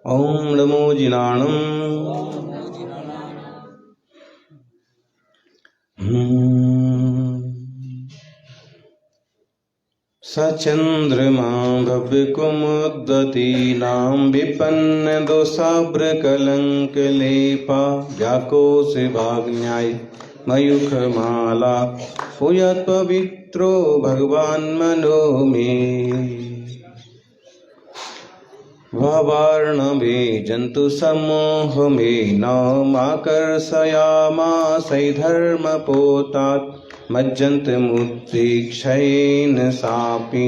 ओम नमो जिनाणम। सचंद्रमा भव्यकुमुद्दतीनां विपन्न दोषाभ्रकलङ्कलेपा व्याकोशभाग्न्याय मयूखमाला भूयात् पवित्रो भगवान् मनो मे। वार्णवे जन्तु समूह में नामाकर्षयामासै धर्मपोतात् मज्जन्त मुद्रिक्षयेन सापि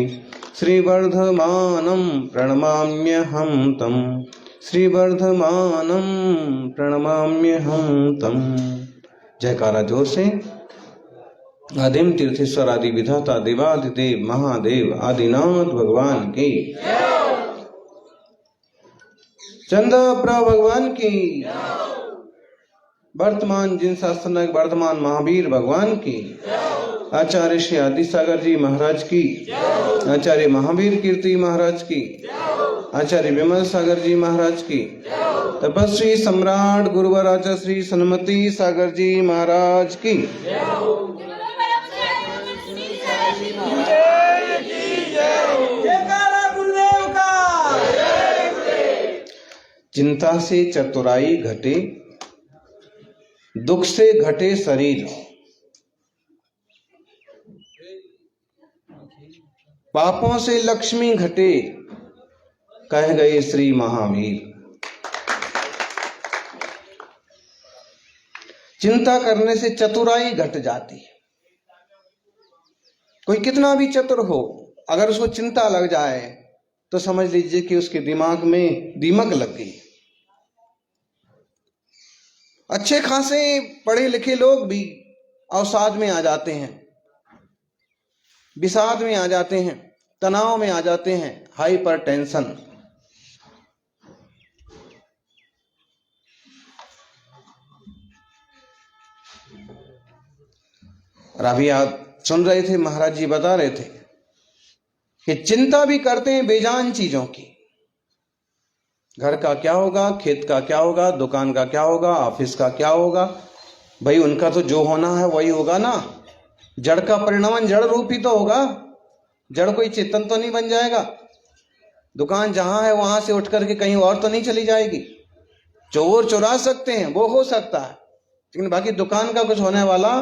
श्रीवर्धमानं प्रणमाम्यहं तं। श्रीवर्धमानं प्रणमाम्यहं तं। जयकारा जोर से। आदिम तीर्थेश्वर आदि विधाता देवादिदेव महादेव आदिनाथ भगवान की, चंद्रप्रा भगवान की, वर्तमान जिन शास्त्रनायक वर्तमान महावीर भगवान की, आचार्य श्री आदि सागर जी महाराज की, आचार्य महावीर कीर्ति महाराज की, आचार्य विमल सागर जी महाराज की, तपस्वी सम्राट गुरुवर आचार्य श्री सन्मति सागर जी महाराज की, चिंता से चतुराई घटे, दुख से घटे शरीर, पापों से लक्ष्मी घटे, कह गए श्री महावीर। चिंता करने से चतुराई घट जाती है। कोई कितना भी चतुर हो, अगर उसको चिंता लग जाए तो समझ लीजिए कि उसके दिमाग में दीमक लग गई। अच्छे खासे पढ़े लिखे लोग भी अवसाद में आ जाते हैं, विषाद में आ जाते हैं, तनाव में आ जाते हैं, हाइपर टेंशन। और अभी आप सुन रहे थे, महाराज जी बता रहे थे कि चिंता भी करते हैं बेजान चीजों की। घर का क्या होगा, खेत का क्या होगा, दुकान का क्या होगा, ऑफिस का क्या होगा। भाई उनका तो जो होना है वही होगा ना। जड़ का परिणाम जड़ रूपी तो होगा, जड़ कोई चेतन तो नहीं बन जाएगा। दुकान जहां है वहां से उठ करके कहीं और तो नहीं चली जाएगी। चोर चुरा सकते हैं, वो हो सकता है, लेकिन बाकी दुकान का कुछ होने वाला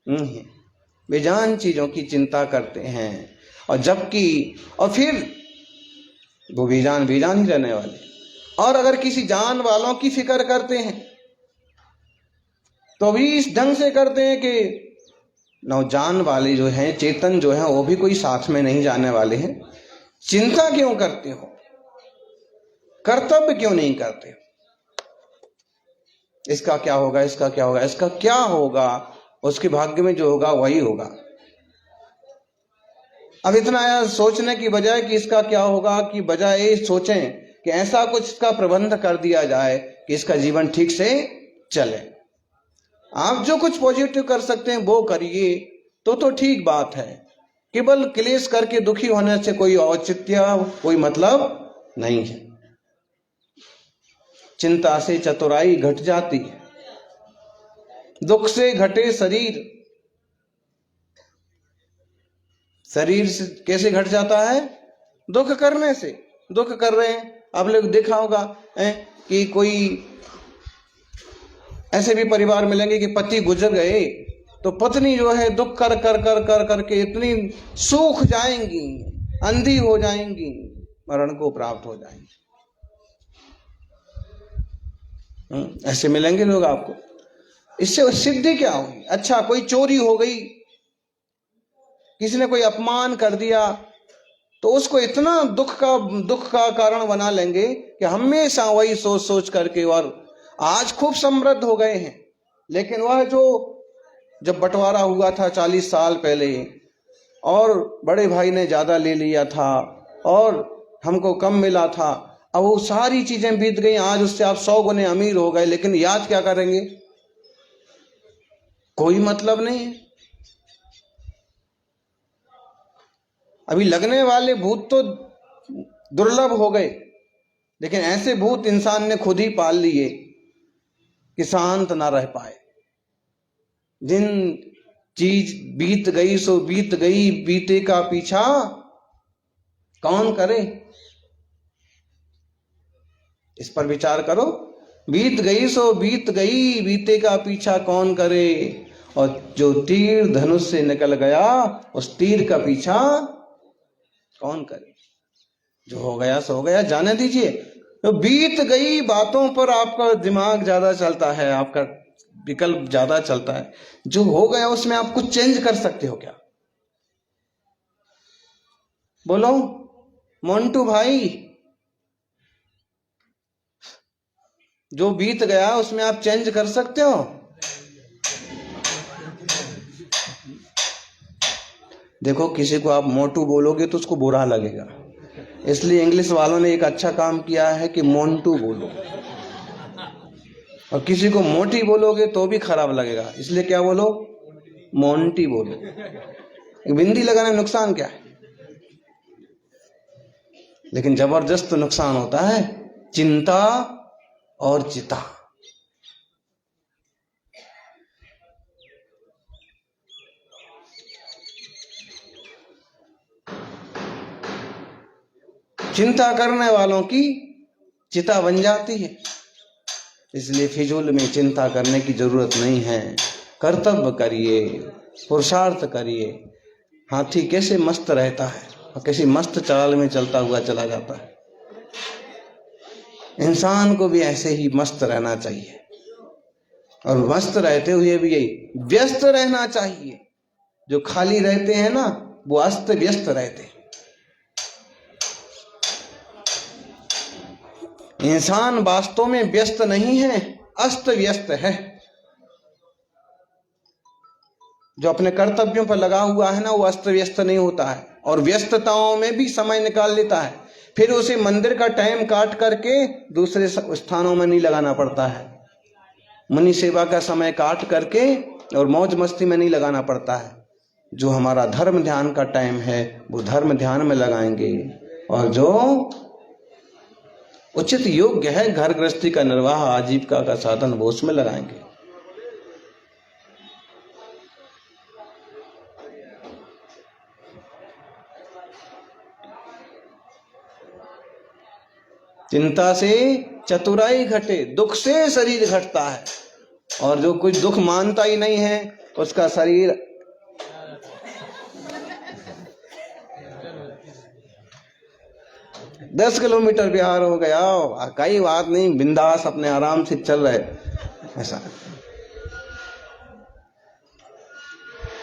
नहीं है। बेजान चीजों की चिंता करते हैं, और जबकि और फिर वो बेजान ही रहने वाले। और अगर किसी जान वालों की फिक्र करते हैं तो भी इस ढंग से करते हैं कि नौजान वाले जो हैं, चेतन जो हैं, वो भी कोई साथ में नहीं जाने वाले हैं। चिंता क्यों करते हो? कर्तव्य क्यों नहीं करते? इसका क्या होगा, इसका क्या होगा, इसका क्या होगा, उसके भाग्य में जो होगा वही होगा। अब इतना सोचने की बजाय कि इसका क्या होगा, कि बजाय सोचें कि ऐसा कुछ इसका प्रबंध कर दिया जाए कि इसका जीवन ठीक से चले। आप जो कुछ पॉजिटिव कर सकते हैं वो करिए तो ठीक बात है। केवल क्लेश करके दुखी होने से कोई औचित्य, कोई मतलब नहीं है। चिंता से चतुराई घट जाती है, दुख से घटे शरीर। शरीर से कैसे घट जाता है? दुख करने से। दुख कर रहे हैं, आप लोग देखा होगा कि कोई ऐसे भी परिवार मिलेंगे कि पति गुजर गए तो पत्नी जो है दुख कर कर कर कर करके इतनी सूख जाएंगी, अंधी हो जाएंगी, मरण को प्राप्त हो जाएंगी। ऐसे मिलेंगे लोग आपको। इससे सिद्धि क्या हुई? अच्छा, कोई चोरी हो गई, किसी ने कोई अपमान कर दिया, तो उसको इतना दुख का कारण बना लेंगे कि हमेशा वही सोच सोच करके। और आज खूब समृद्ध हो गए हैं, लेकिन वह जो जब बंटवारा हुआ था 40 साल पहले, और बड़े भाई ने ज्यादा ले लिया था और हमको कम मिला था, अब वो सारी चीजें बीत गई। आज उससे आप 100 गुने अमीर हो गए, लेकिन याद क्या करेंगे? कोई मतलब नहीं है। अभी लगने वाले भूत तो दुर्लभ हो गए, लेकिन ऐसे भूत इंसान ने खुद ही पाल लिए कि शांत ना रह पाए। जिन चीज बीत गई सो बीत गई, बीते का पीछा कौन करे। इस पर विचार करो। बीत गई सो बीत गई, बीते का पीछा कौन करे। और जो तीर धनुष से निकल गया, उस तीर का पीछा कौन करे। जो हो गया सो हो गया, जाने दीजिए। तो बीत गई बातों पर आपका दिमाग ज्यादा चलता है, आपका विकल्प ज्यादा चलता है। जो हो गया उसमें आप कुछ चेंज कर सकते हो क्या? बोलो मोंटू भाई, जो बीत गया उसमें आप चेंज कर सकते हो? देखो, किसी को आप मोटू बोलोगे तो उसको बुरा लगेगा, इसलिए इंग्लिश वालों ने एक अच्छा काम किया है कि मोंटू बोलो। और किसी को मोटी बोलोगे तो भी खराब लगेगा, इसलिए क्या बोलो? मोंटी बोलो। बिंदी लगाने में नुकसान क्या है? लेकिन जबरदस्त नुकसान होता है चिंता और चिता। चिंता करने वालों की चिता बन जाती है। इसलिए फिजूल में चिंता करने की जरूरत नहीं है। कर्तव्य करिए, पुरुषार्थ करिए। हाथी कैसे मस्त रहता है और कैसी मस्त चाल में चलता हुआ चला जाता है। इंसान को भी ऐसे ही मस्त रहना चाहिए, और मस्त रहते हुए भी यही व्यस्त रहना चाहिए। जो खाली रहते हैं ना, वो अस्त व्यस्त रहते हैं। इंसान वास्तव में व्यस्त नहीं है, अस्त व्यस्त है। जो अपने कर्तव्यों पर लगा हुआ है ना, वो अस्त व्यस्त नहीं होता है, और व्यस्तताओं में भी समय निकाल लेता है। फिर उसे मंदिर का टाइम काट करके दूसरे स्थानों में नहीं लगाना पड़ता है। मुनि सेवा का समय काट करके और मौज मस्ती में नहीं लगाना पड़ता है। जो हमारा धर्म ध्यान का टाइम है, वो धर्म ध्यान में लगाएंगे, और जो उचित योग्य है घर गृहस्थी का निर्वाह, आजीविका का साधन, वो उसमें लगाएंगे। चिंता से चतुराई घटे, दुख से शरीर घटता है। और जो कुछ दुख मानता ही नहीं है, उसका शरीर दस किलोमीटर बिहार हो गया, कई बात नहीं, बिंदास अपने आराम से चल रहे, ऐसा।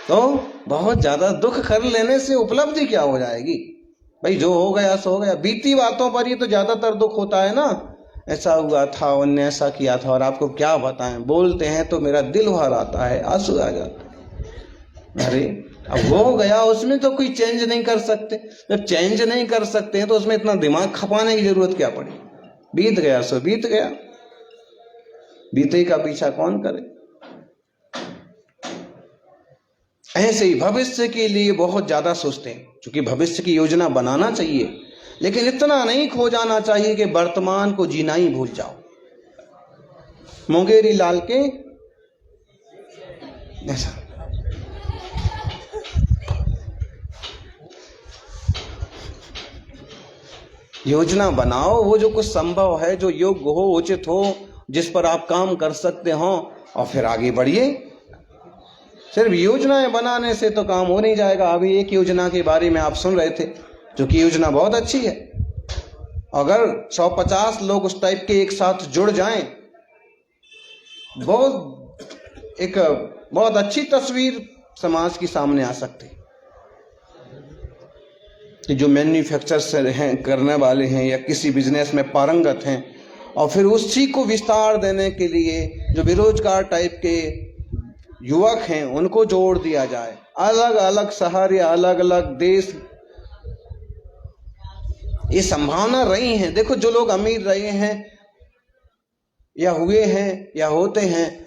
तो बहुत ज्यादा दुख कर लेने से उपलब्धि क्या हो जाएगी भाई? जो हो गया सो हो गया। बीती बातों पर ही तो ज्यादातर दुख होता है ना। ऐसा हुआ था, उनने ऐसा किया था, और आपको क्या बताएं, बोलते हैं तो मेरा दिल भर आता है, आंसू आ जाता है। अरे अब हो गया, उसमें तो कोई चेंज नहीं कर सकते। जब चेंज नहीं कर सकते हैं तो उसमें इतना दिमाग खपाने की जरूरत क्या पड़ी? बीत गया सो बीत गया, बीते का पीछा कौन करे। ऐसे ही भविष्य के लिए बहुत ज्यादा सोचते हैं, क्योंकि भविष्य की योजना बनाना चाहिए, लेकिन इतना नहीं खो जाना चाहिए कि वर्तमान को जीना ही भूल जाओ। मुंगेरी लाल के ऐसा योजना बनाओ, वो जो कुछ संभव है, जो योग्य हो, उचित हो, जिस पर आप काम कर सकते हो, और फिर आगे बढ़िए। सिर्फ योजनाएं बनाने से तो काम हो नहीं जाएगा। अभी एक योजना के बारे में आप सुन रहे थे, जो कि योजना बहुत अच्छी है। अगर 150 लोग उस टाइप के एक साथ जुड़ जाएं, बहुत अच्छी तस्वीर समाज की सामने आ सकती है। कि जो मैन्युफैक्चर हैं, करने वाले हैं, या किसी बिजनेस में पारंगत हैं, और फिर उसी को विस्तार देने के लिए जो बेरोजगार टाइप के युवक हैं, उनको जोड़ दिया जाए। अलग अलग शहर या अलग अलग देश, ये संभावना रही है। देखो, जो लोग अमीर रहे हैं या हुए हैं या होते हैं,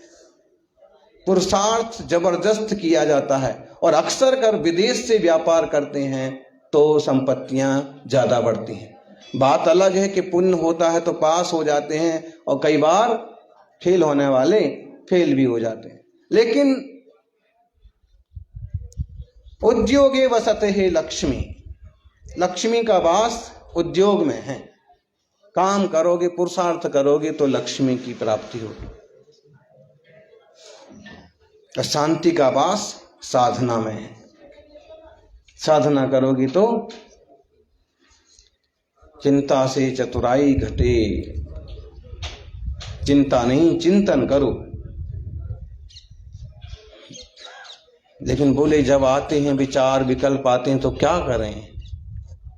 पुरुषार्थ जबरदस्त किया जाता है, और अक्सर कर विदेश से व्यापार करते हैं तो संपत्तियां ज्यादा बढ़ती हैं। बात अलग है कि पुण्य होता है तो पास हो जाते हैं और कई बार फेल होने वाले फेल भी हो जाते हैं। लेकिन उद्योगे वसते है लक्ष्मी, लक्ष्मी का वास उद्योग में है। काम करोगे, पुरुषार्थ करोगे तो लक्ष्मी की प्राप्ति होगी। शांति का वास साधना में है। साधना करोगी तो चिंता से चतुराई घटे। चिंता नहीं, चिंतन करो। लेकिन बोले जब आते हैं विचार, विकल्प आते हैं तो क्या करें?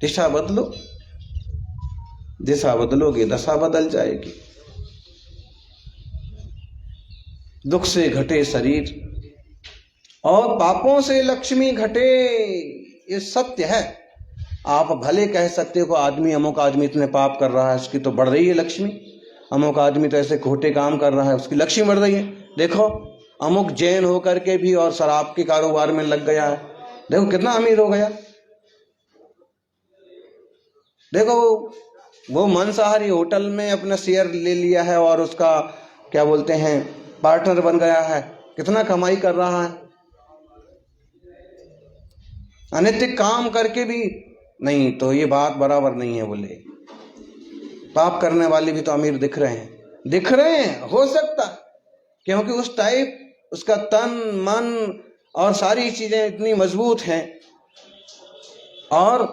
दिशा बदलो। दिशा बदलोगे दशा बदल जाएगी। दुख से घटे शरीर और पापों से लक्ष्मी घटे, ये सत्य है। आप भले कह सकते हो आदमी, अमुक आदमी इतने पाप कर रहा है, उसकी तो बढ़ रही है लक्ष्मी। अमुक आदमी तो ऐसे खोटे काम कर रहा है, उसकी लक्ष्मी बढ़ रही है। देखो अमुक जैन होकर के भी और शराब के कारोबार में लग गया है, देखो कितना अमीर हो गया। देखो वो मांसाहारी होटल में अपना शेयर ले लिया है और उसका क्या बोलते हैं पार्टनर बन गया है, कितना कमाई कर रहा है। अनैतिक काम करके भी नहीं, तो ये बात बराबर नहीं है। बोले पाप करने वाले भी तो अमीर दिख रहे हैं, हो सकता, क्योंकि उस टाइप उसका तन मन और सारी चीजें इतनी मजबूत हैं। और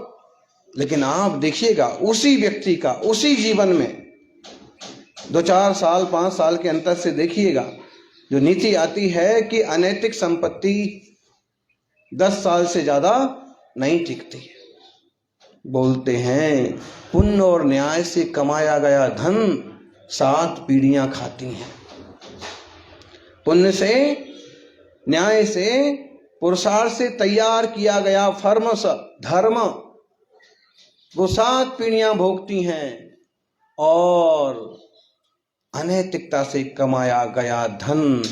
लेकिन आप देखिएगा उसी व्यक्ति का उसी जीवन में 2-4 साल 5 साल के अंतर से देखिएगा जो नीति आती है कि अनैतिक संपत्ति 10 साल से ज्यादा नहीं टिकती है। बोलते हैं पुण्य और न्याय से कमाया गया धन 7 पीढ़ियां खाती हैं। पुण्य से, न्याय से, पुरुषार्थ से तैयार किया गया फर्म धर्म वो 7 पीढ़ियां भोगती हैं और अनैतिकता से कमाया गया धन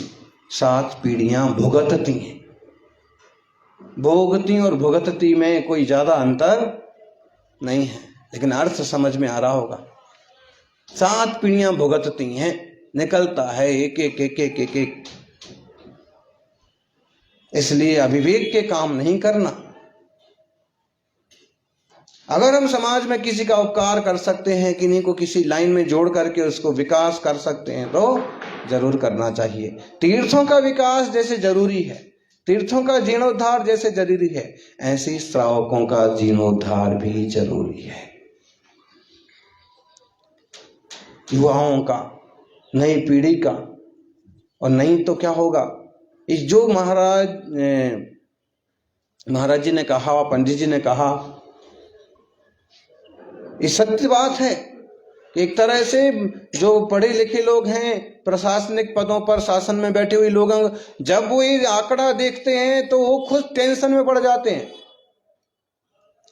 7 पीढ़ियां भुगतती हैं। भोगती और भुगतती में कोई ज्यादा अंतर नहीं है, लेकिन अर्थ समझ में आ रहा होगा। 7 पीढ़ियां भुगतती हैं, निकलता है एक एक एक एक एक एक। इसलिए अविवेक के काम नहीं करना। अगर हम समाज में किसी का उपकार कर सकते हैं, किन्हीं को किसी लाइन में जोड़ करके उसको विकास कर सकते हैं तो जरूर करना चाहिए। तीर्थों का विकास जैसे जरूरी है, तीर्थों का जीर्णोद्धार जैसे जरूरी है, ऐसे श्रावकों का जीर्णोद्धार भी जरूरी है। युवाओं का, नई पीढ़ी का। और नहीं तो क्या होगा, इस जो महाराज जी ने कहा, पंडित जी ने कहा, ये सत्य बात है कि एक तरह से जो पढ़े लिखे लोग हैं, प्रशासनिक पदों पर शासन में बैठे हुए लोग, जब वो ये आंकड़ा देखते हैं तो वो खुद टेंशन में पड़ जाते हैं।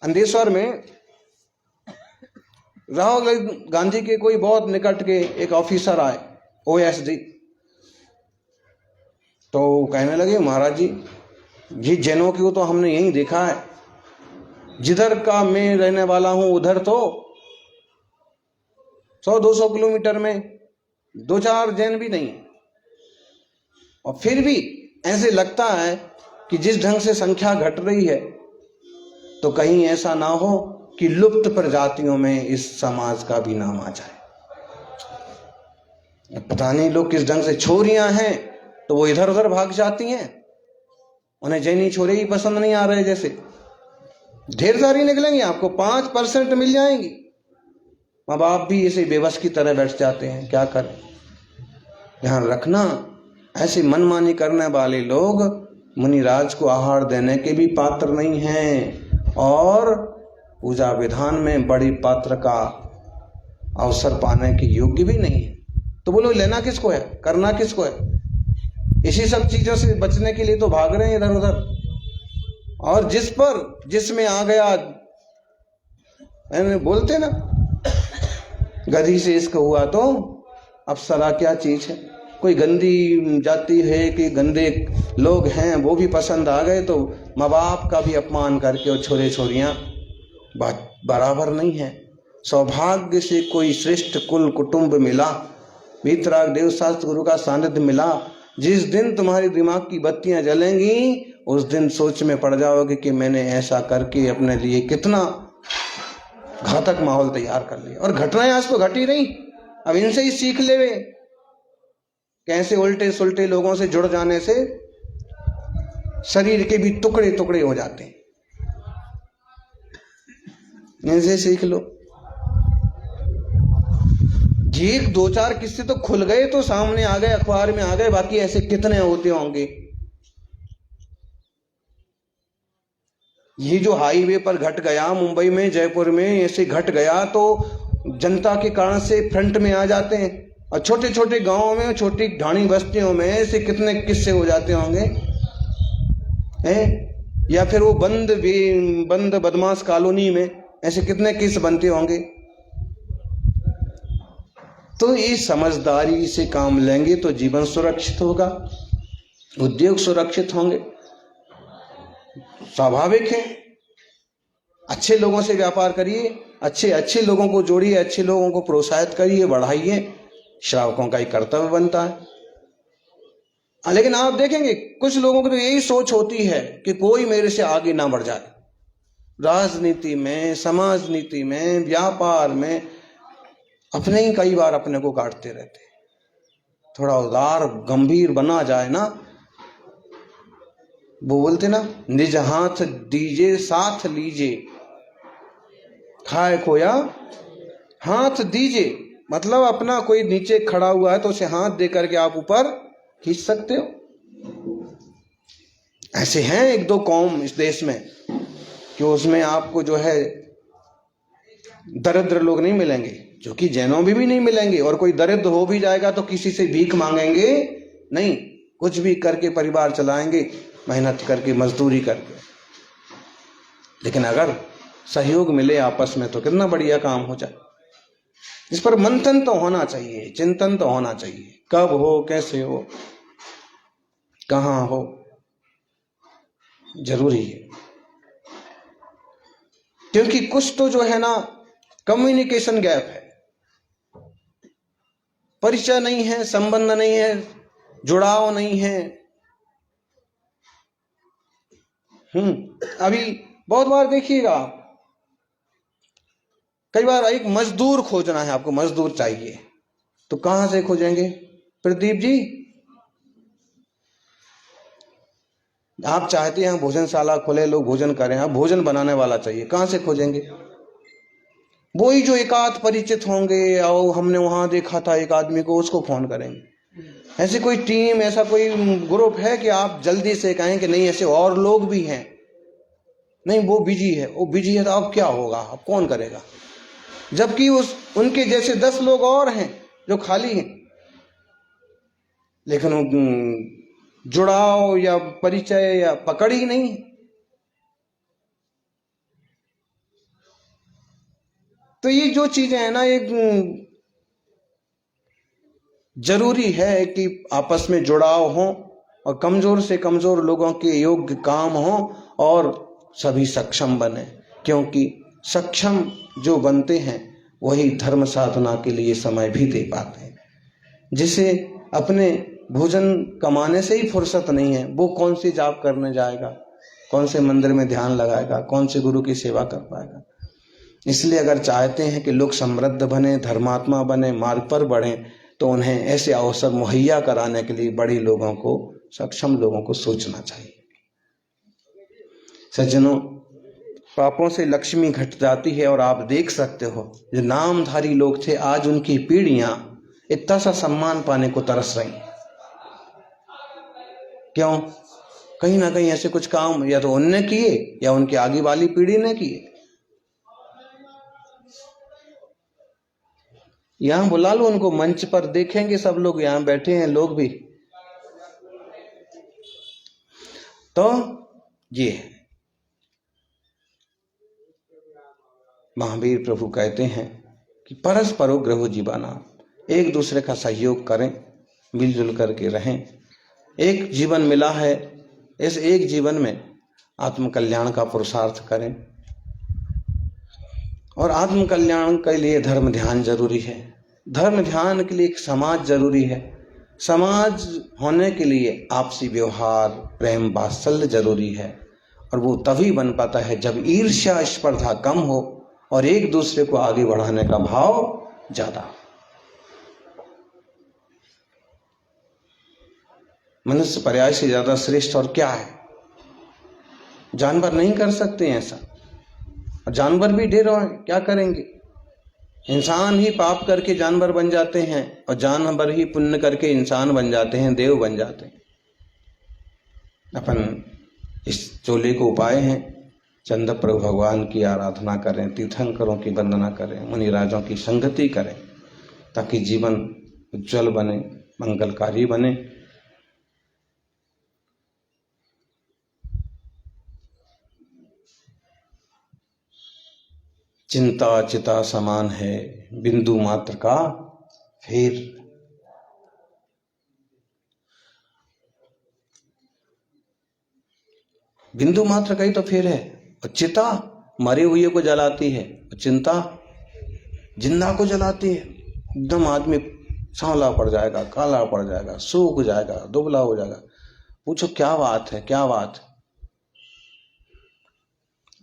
अंधेश्वर में राहुल गांधी के कोई बहुत निकट के एक ऑफिसर आए, OSD, तो कहने लगे महाराज जी, ये जैनों की तो हमने यही देखा है, जिधर का मैं रहने वाला हूं उधर तो 100-200 किलोमीटर में 2-4 जैन भी नहीं। और फिर भी ऐसे लगता है कि जिस ढंग से संख्या घट रही है तो कहीं ऐसा ना हो कि लुप्त प्रजातियों में इस समाज का भी नाम आ जाए। पता नहीं लोग किस ढंग से, छोरियां हैं तो वो इधर उधर भाग जाती हैं, उन्हें जैनी छोरे ही पसंद नहीं आ रहे। जैसे ढेर सारी निकलेंगी, आपको 5% मिल जाएंगी, माँ बाप भी इसे बेबस की तरह बैठ जाते हैं। क्या करें? ध्यान रखना, ऐसे मनमानी करने वाले लोग मुनिराज को आहार देने के भी पात्र नहीं हैं और पूजा विधान में बड़ी पात्र का अवसर पाने के योग्य भी नहीं है। तो बोलो लेना किसको है, करना किसको है? इसी सब चीजों से बचने के लिए तो भाग रहे हैं इधर उधर। और जिसमें आ गया, बोलते ना गधी से इश्क हुआ तो अप्सरा क्या चीज है। कोई गंदी जाति है कि गंदे लोग हैं वो भी पसंद आ गए तो माँ बाप का भी अपमान करके और छोरे छोरियां बराबर नहीं है। सौभाग्य से कोई श्रेष्ठ कुल कुटुंब मिला, वीतराग देव शास्त्र गुरु का सानिध्य मिला। जिस दिन तुम्हारी दिमाग की बत्तियां जलेंगी उस दिन सोच में पड़ जाओगे कि मैंने ऐसा करके अपने लिए कितना घातक माहौल तैयार कर लिया। और घटनाएं आज तो घटी नहीं, अब इनसे ही सीख ले वे कैसे उल्टे सुलटे लोगों से जुड़ जाने से शरीर के भी टुकड़े टुकड़े हो जाते हैं। इनसे सीख लो। ये 2-4 किस्से तो खुल गए तो सामने आ गए, अखबार में आ गए, बाकी ऐसे कितने होते होंगे। ये जो हाईवे पर घट गया, मुंबई में जयपुर में ऐसे घट गया तो जनता के कारण से फ्रंट में आ जाते हैं। और छोटे छोटे गांवों में, छोटी ढाणी बस्तियों में ऐसे कितने किस्से हो जाते होंगे हैं। या फिर वो बंद बदमाश कॉलोनी में ऐसे कितने किस्से बनते होंगे। तो इस समझदारी से काम लेंगे तो जीवन सुरक्षित होगा, उद्योग सुरक्षित होंगे। स्वाभाविक है, अच्छे लोगों से व्यापार करिए, अच्छे लोगों को जोड़िए, अच्छे लोगों को प्रोत्साहित करिए, बढ़ाइए, श्रावकों का ही कर्तव्य बनता है। लेकिन आप देखेंगे कुछ लोगों की तो यही सोच होती है कि कोई मेरे से आगे ना बढ़ जाए। राजनीति में, समाज नीति में, व्यापार में अपने ही कई बार अपने को काटते रहते। थोड़ा उदार गंभीर बना जाए ना, वो बोलते ना, निज हाथ दीजे साथ लीजे, खाए खोया हाथ दीजे। मतलब अपना कोई नीचे खड़ा हुआ है तो उसे हाथ दे करके आप ऊपर खींच सकते हो। ऐसे हैं 1-2 कौम इस देश में कि उसमें आपको जो है दरिद्र लोग नहीं मिलेंगे, जो कि जैनों भी नहीं मिलेंगे। और कोई दरिद्र हो भी जाएगा तो किसी से भीख मांगेंगे नहीं, कुछ भी करके परिवार चलाएंगे, मेहनत करके, मजदूरी करके। लेकिन अगर सहयोग मिले आपस में तो कितना बढ़िया काम हो जाए। इस पर मंथन तो होना चाहिए, चिंतन तो होना चाहिए, कब हो, कैसे हो, कहां हो, जरूरी है। क्योंकि कुछ तो जो है ना कम्युनिकेशन गैप है, परिचय नहीं है, संबंध नहीं है, जुड़ाव नहीं है। अभी बहुत बार देखिएगा, कई बार एक मजदूर खोजना है, आपको मजदूर चाहिए तो कहां से खोजेंगे? प्रदीप जी, आप चाहते हैं भोजनशाला खोले, लोग भोजन करें, आप भोजन बनाने वाला चाहिए, कहां से खोजेंगे? वही जो एकाध परिचित होंगे, और हमने वहां देखा था एक आदमी को, उसको फोन करेंगे। ऐसी कोई टीम, ऐसा कोई ग्रुप है कि आप जल्दी से कहें कि नहीं ऐसे और लोग भी हैं? नहीं, वो बिजी है तो अब क्या होगा, अब कौन करेगा? जबकि उनके जैसे 10 लोग और हैं जो खाली हैं, लेकिन जुड़ाव या परिचय या पकड़ ही नहीं। तो ये जो चीजें हैं ना, एक जरूरी है कि आपस में जुड़ाव हो और कमजोर से कमजोर लोगों के योग्य काम हो और सभी सक्षम बने। क्योंकि सक्षम जो बनते हैं वही धर्म साधना के लिए समय भी दे पाते हैं। जिसे अपने भोजन कमाने से ही फुर्सत नहीं है, वो कौन सी जाप करने जाएगा, कौन से मंदिर में ध्यान लगाएगा, कौन से गुरु की सेवा कर पाएगा। इसलिए अगर चाहते हैं कि लोग समृद्ध बने, धर्मात्मा बने, मार्ग पर बढ़े, तो उन्हें ऐसे अवसर मुहैया कराने के लिए बड़े लोगों को, सक्षम लोगों को सोचना चाहिए। सज्जनों, पापों से लक्ष्मी घट जाती है और आप देख सकते हो जो नामधारी लोग थे, आज उनकी पीढ़ियां इतना सा सम्मान पाने को तरस रही। क्यों? कहीं ना कहीं ऐसे कुछ काम या तो उनने किए या उनकी आगे वाली पीढ़ी ने किए। यहां बुला लो उनको मंच पर, देखेंगे सब लोग, यहां बैठे हैं लोग भी। तो ये महावीर प्रभु कहते हैं कि परस्परो ग्रहो जीवाना, एक दूसरे का सहयोग करें, मिलजुल करके रहें। एक जीवन मिला है, इस एक जीवन में आत्म कल्याण का पुरुषार्थ करें। और आत्म कल्याण के लिए धर्म ध्यान जरूरी है। धर्म ध्यान के लिए एक समाज जरूरी है। समाज होने के लिए आपसी व्यवहार, प्रेम, वात्सल्य जरूरी है। और वो तभी बन पाता है जब ईर्ष्या, स्पर्धा कम हो और एक दूसरे को आगे बढ़ाने का भाव ज्यादा। मनुष्य पर्याय से ज्यादा श्रेष्ठ और क्या है? जानवर नहीं कर सकते ऐसा, और जानवर भी ढेरों हैं, क्या करेंगे? इंसान ही पाप करके जानवर बन जाते हैं और जानवर ही पुण्य करके इंसान बन जाते हैं, देव बन जाते हैं। अपन इस चोले को उपाय हैं, चंद प्रभु भगवान की आराधना करें, तीर्थंकरों की वंदना करें, मुनिराजों की संगति करें, ताकि जीवन उज्जवल बने, मंगलकारी बने। चिंता चिता समान है, बिंदु मात्र का फेर। बिंदु मात्र का ही तो फेर है। और चिता मरे हुए को जलाती है, और चिंता जिंदा को जलाती है। एकदम आदमी सांवला पड़ जाएगा, काला पड़ जाएगा, सूख जाएगा, दुबला हो जाएगा। पूछो क्या बात है, क्या बात?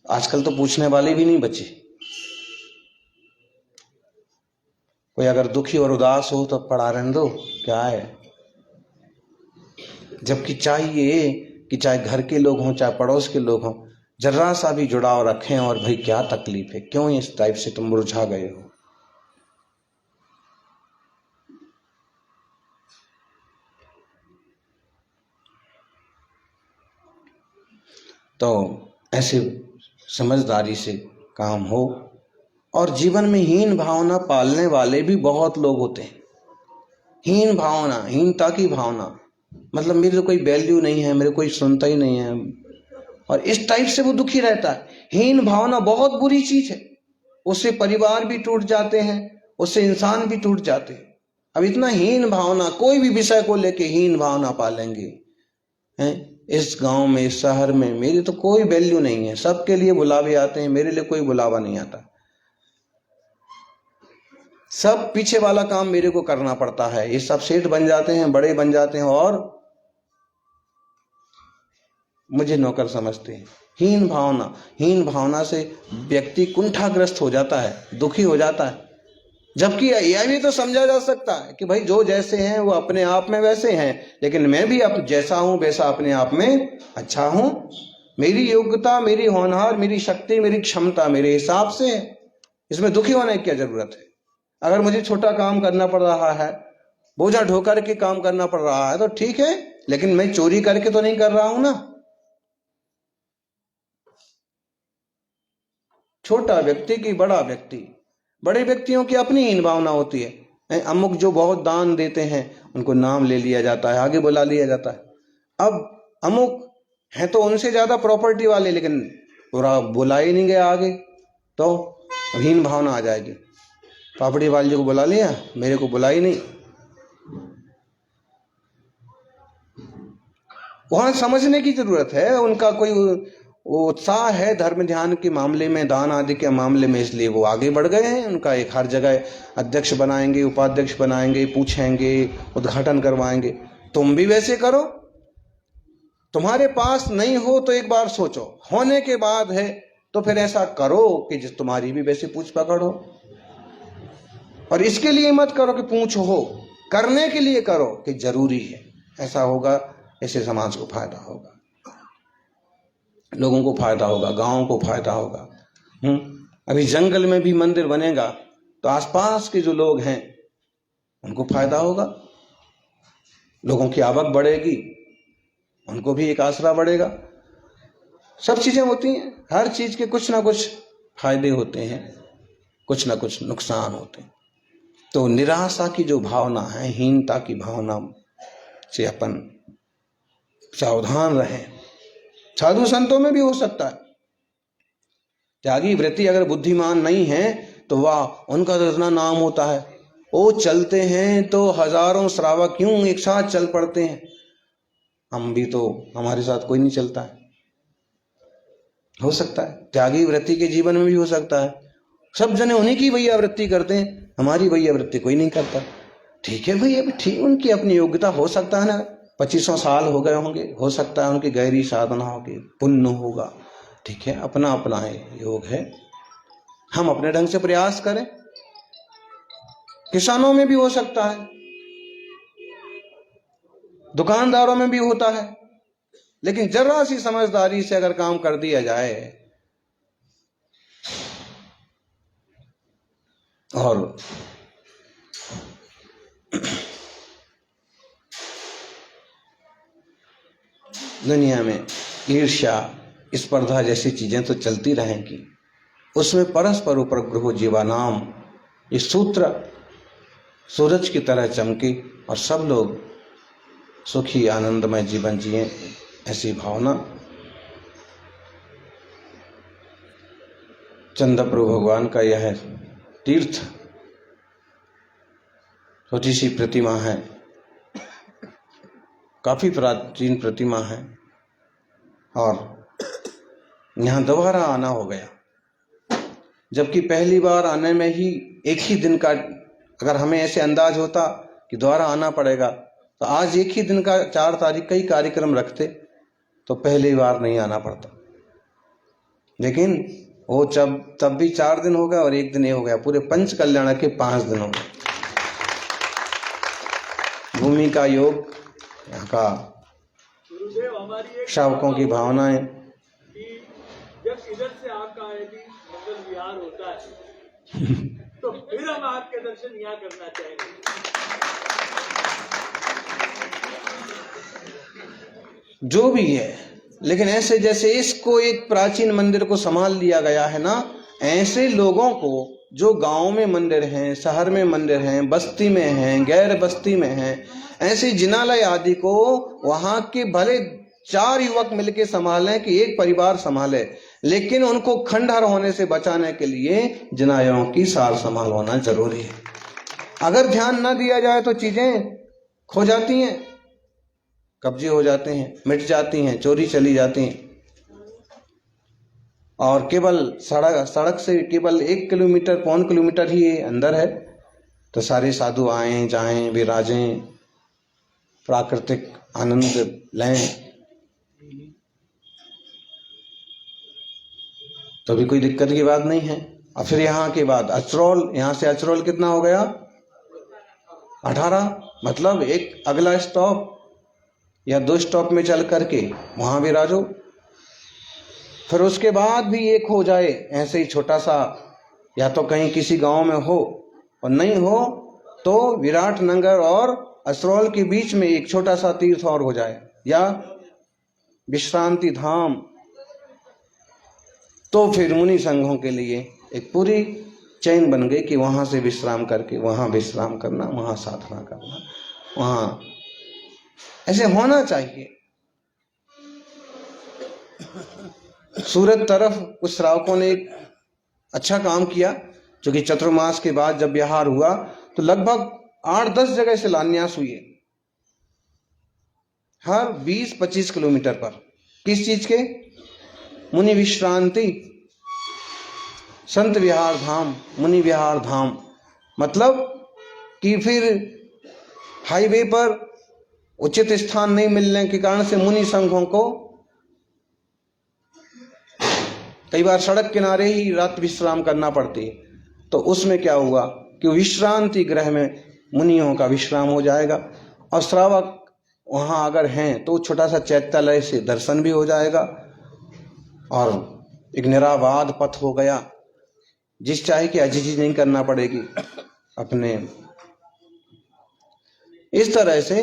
आजकल तो पूछने वाले भी नहीं बचे। कोई अगर दुखी और उदास हो तो पड़ा रहने दो, क्या है? जबकि चाहिए कि चाहे घर के लोग हों, चाहे पड़ोस के लोग हों, जरा सा भी जुड़ाव रखें। और भाई क्या तकलीफ है, क्यों इस टाइप से तुम मुरझा गए हो? तो ऐसे समझदारी से काम हो। और जीवन में हीन भावना पालने वाले भी बहुत लोग होते हैं। हीन भावना, हीनता की भावना, मतलब मेरी तो कोई वैल्यू नहीं है, मेरे कोई सुनता ही नहीं है, और इस टाइप से वो दुखी रहता है। हीन भावना बहुत बुरी चीज है। उससे परिवार भी टूट जाते हैं, उससे इंसान भी टूट जाते हैं। अब इतना हीन भावना, कोई भी विषय को लेके हीन भावना पालेंगे हैं, इस गांव में, इस शहर में मेरी तो कोई वैल्यू नहीं है, सबके लिए बुलावे आते हैं, मेरे लिए कोई बुलावा नहीं आता। सब पीछे वाला काम मेरे को करना पड़ता है। ये सब सेठ बन जाते हैं, बड़े बन जाते हैं और मुझे नौकर समझते हैं। हीन भावना से व्यक्ति कुंठाग्रस्त हो जाता है, दुखी हो जाता है। जबकि यह भी तो समझा जा सकता है कि भाई जो जैसे हैं वो अपने आप में वैसे हैं, लेकिन मैं भी अब जैसा हूं वैसा अपने आप में अच्छा हूं। मेरी योग्यता, मेरी होनहार, मेरी शक्ति, मेरी क्षमता मेरे हिसाब से है। इसमें दुखी होने की क्या जरूरत है? अगर मुझे छोटा काम करना पड़ रहा है, बोझा ढोकर के काम करना पड़ रहा है तो ठीक है, लेकिन मैं चोरी करके तो नहीं कर रहा हूं ना। छोटा व्यक्ति की बड़ा व्यक्ति, बड़े व्यक्तियों की अपनी हीन भावना होती है। अमुक जो बहुत दान देते हैं उनको नाम ले लिया जाता है, आगे बुला लिया जाता है। अब अमुक है तो उनसे ज्यादा प्रॉपर्टी वाले, लेकिन पूरा बुला ही नहीं गया आगे, तो हीन भावना आ जाएगी। प्रॉपर्टी वाले को बुला लिया, मेरे को बुला ही नहीं। वहां समझने की जरूरत है। उनका कोई उत्साह है धर्म ध्यान के मामले में, दान आदि के मामले में, इसलिए वो आगे बढ़ गए हैं। उनका एक हर जगह अध्यक्ष बनाएंगे, उपाध्यक्ष बनाएंगे, पूछेंगे, उद्घाटन करवाएंगे। तुम भी वैसे करो। तुम्हारे पास नहीं हो तो एक बार सोचो, होने के बाद है तो फिर ऐसा करो कि जिस तुम्हारी भी वैसे पूछ पकड़ हो। और इसके लिए मत करो कि पूछ हो, करने के लिए करो कि जरूरी है। ऐसा होगा, ऐसे समाज को फायदा होगा, लोगों को फायदा होगा, गांव को फायदा होगा। अभी जंगल में भी मंदिर बनेगा तो आसपास के जो लोग हैं उनको फायदा होगा, लोगों की आवक बढ़ेगी, उनको भी एक आसरा बढ़ेगा। सब चीजें होती हैं, हर चीज के कुछ ना कुछ फायदे होते हैं, कुछ ना कुछ नुकसान होते हैं। तो निराशा की जो भावना है, हीनता की भावना से अपन सावधान रहें। साधु संतों में भी हो सकता है। त्यागी वृत्ति अगर बुद्धिमान नहीं है तो वाह, उनका तो इतना नाम होता है, वो चलते हैं तो हजारों श्रावक क्यों एक साथ चल पड़ते हैं। हम भी तो, हमारे साथ कोई नहीं चलता है। हो सकता है त्यागी वृत्ति के जीवन में भी हो सकता है, सब जने उन्हीं की वही आवृत्ति करते हैं, हमारी वही आवृत्ति कोई नहीं करता। ठीक है भाई, अब ठीक उनकी अपनी योग्यता हो सकता है ना, 2500 साल हो गए होंगे, हो सकता है उनकी गहरी साधना होगी, पुण्य होगा, ठीक है, अपना अपना है योग है। हम अपने ढंग से प्रयास करें। किसानों में भी हो सकता है, दुकानदारों में भी होता है, लेकिन जरा सी समझदारी से अगर काम कर दिया जाए और दुनिया में ईर्ष्या, स्पर्धा जैसी चीजें तो चलती रहेंगी, उसमें परस्पर उपग्रह जीवानाम ये सूत्र सूरज की तरह चमके और सब लोग सुखी आनंदमय जीवन जिए, ऐसी भावना चंद्रप्रभु भगवान का यह तीर्थ छोटी सी प्रतिमा है, काफी प्राचीन प्रतिमा है, और यहाँ दोबारा आना हो गया, जबकि पहली बार आने में ही एक ही दिन का, अगर हमें ऐसे अंदाज होता कि दोबारा आना पड़ेगा तो आज एक ही दिन का 4 तारीख का ही कार्यक्रम रखते तो पहली बार नहीं आना पड़ता। लेकिन वो तब भी 4 दिन हो गया और एक दिन ये हो गया, पूरे पंच कल्याण के 5 दिन हो गए। भूमि का योग, यहाँ का श्रावकों की भावनाएं, जब इधर से आपका मंगल विहार होता है तो फिर हम आपके दर्शन यहाँ करना चाहेंगे। जो भी है, लेकिन ऐसे जैसे इसको एक प्राचीन मंदिर को संभाल लिया गया है ना, ऐसे लोगों को जो गांव में मंदिर हैं, शहर में मंदिर हैं, बस्ती में हैं, गैर बस्ती में हैं, ऐसे जिनालय आदि को वहां के भले 4 युवक मिलकर संभालें कि एक परिवार संभाले, लेकिन उनको खंडहर होने से बचाने के लिए जिनालयों की सार संभाल होना जरूरी है। अगर ध्यान न दिया जाए तो चीजें खो जाती हैं, कब्जे हो जाते हैं, मिट जाती हैं, चोरी चली जाती हैं। और केवल सड़क से केवल 1 किलोमीटर, 1.25 किलोमीटर ही अंदर है, तो सारे साधु आएं जाएं, विराजें, प्राकृतिक आनंद लें, तो भी कोई दिक्कत की बात नहीं है। और फिर यहाँ के बाद अचरोल, यहाँ से अचरोल कितना हो गया, 18, मतलब एक अगला स्टॉप या 2 स्टॉप में चल करके वहां विराजो। फिर उसके बाद भी एक हो जाए ऐसे ही छोटा सा, या तो कहीं किसी गांव में हो, और नहीं हो तो विराट नगर और असरोल के बीच में एक छोटा सा तीर्थ और हो जाए, या विश्रांति धाम। तो फिर मुनि संघों के लिए एक पूरी चैन बन गई कि वहां से विश्राम करके वहां विश्राम करना, वहां साधना करना, वहां ऐसे होना चाहिए। सूरत तरफ कुछ श्रावकों ने एक अच्छा काम किया, क्योंकि चतुर्मास के बाद जब विहार हुआ तो लगभग 8-10 जगह से शिलान्यास हुए, हर 20-25 किलोमीटर पर। किस चीज के? मुनि विश्रांति, संत विहार धाम, मुनि विहार धाम। मतलब कि फिर हाईवे पर उचित स्थान नहीं मिलने के कारण से मुनि संघों को कई बार सड़क किनारे ही रात विश्राम करना पड़ती है। तो उसमें क्या हुआ कि विश्रांति गृह में मुनियों का विश्राम हो जाएगा, और श्रावक वहां अगर हैं तो छोटा सा चैत्यालय से दर्शन भी हो जाएगा, और एक निराबाद पथ हो गया, जिस चाहे की अजीजी नहीं करना पड़ेगी अपने। इस तरह से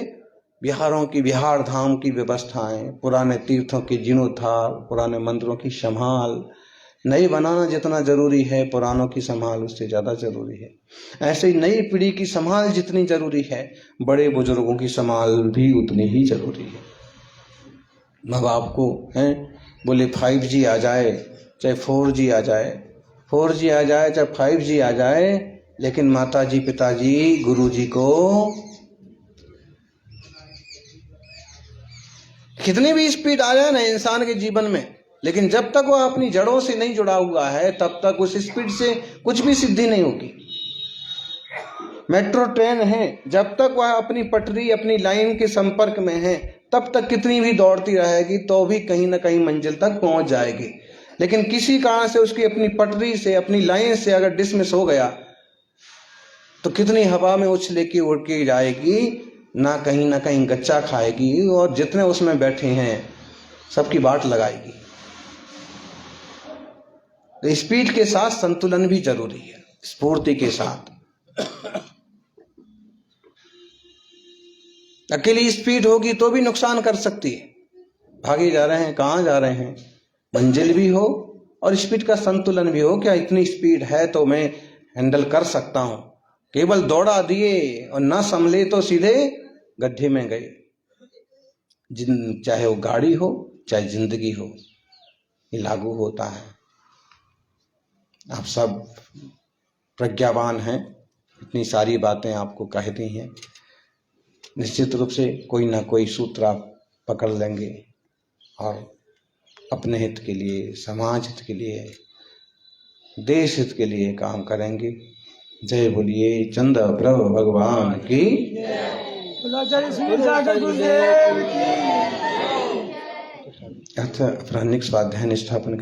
विहारों की, विहार धाम की व्यवस्थाएं, पुराने तीर्थों की जीर्णोद्धार, पुराने मंदिरों की संभाल, नई बनाना जितना जरूरी है पुरानों की संभाल उससे ज्यादा जरूरी है। ऐसे ही नई पीढ़ी की संभाल जितनी जरूरी है, बड़े बुजुर्गों की संभाल भी उतनी ही जरूरी है। माँ बाप को हैं बोले 5G आ जाए चाहे 4G आ जाए, 4G आ जाए चाहे 5G आ जाए, लेकिन माताजी, पिताजी, गुरुजी को कितनी भी स्पीड आ जाए ना इंसान के जीवन में, लेकिन जब तक वह अपनी जड़ों से नहीं जुड़ा हुआ है तब तक उस स्पीड से कुछ भी सिद्धि नहीं होगी। मेट्रो ट्रेन है, जब तक वह अपनी पटरी अपनी लाइन के संपर्क में है तब तक कितनी भी दौड़ती रहेगी तो भी कहीं ना कहीं मंजिल तक पहुंच जाएगी। लेकिन किसी कारण से उसकी अपनी पटरी से अपनी लाइन से अगर डिसमिस हो गया तो कितनी हवा में उछले की उड़ के जाएगी, ना कहीं गच्चा खाएगी और जितने उसमें बैठे हैं सबकी बाट लगाएगी। तो स्पीड के साथ संतुलन भी जरूरी है, स्फूर्ति के साथ। अकेली स्पीड होगी तो भी नुकसान कर सकती है। भागे जा रहे हैं, कहाँ जा रहे हैं, मंजिल भी हो और स्पीड का संतुलन भी हो। क्या इतनी स्पीड है तो मैं हैंडल कर सकता हूं। केवल दौड़ा दिए और ना संभले तो सीधे गड्ढे में गए। चाहे वो गाड़ी हो चाहे जिंदगी हो, ये लागू होता है। आप सब प्रज्ञावान हैं, इतनी सारी बातें आपको कहती हैं, निश्चित रूप से कोई ना कोई सूत्र आप पकड़ लेंगे और अपने हित के लिए, समाज हित के लिए, देश हित के लिए काम करेंगे। जय बोलिए चंद्र प्रभु भगवान की। अच्छा, अपराह्निक स्वाध्याय निष्ठापन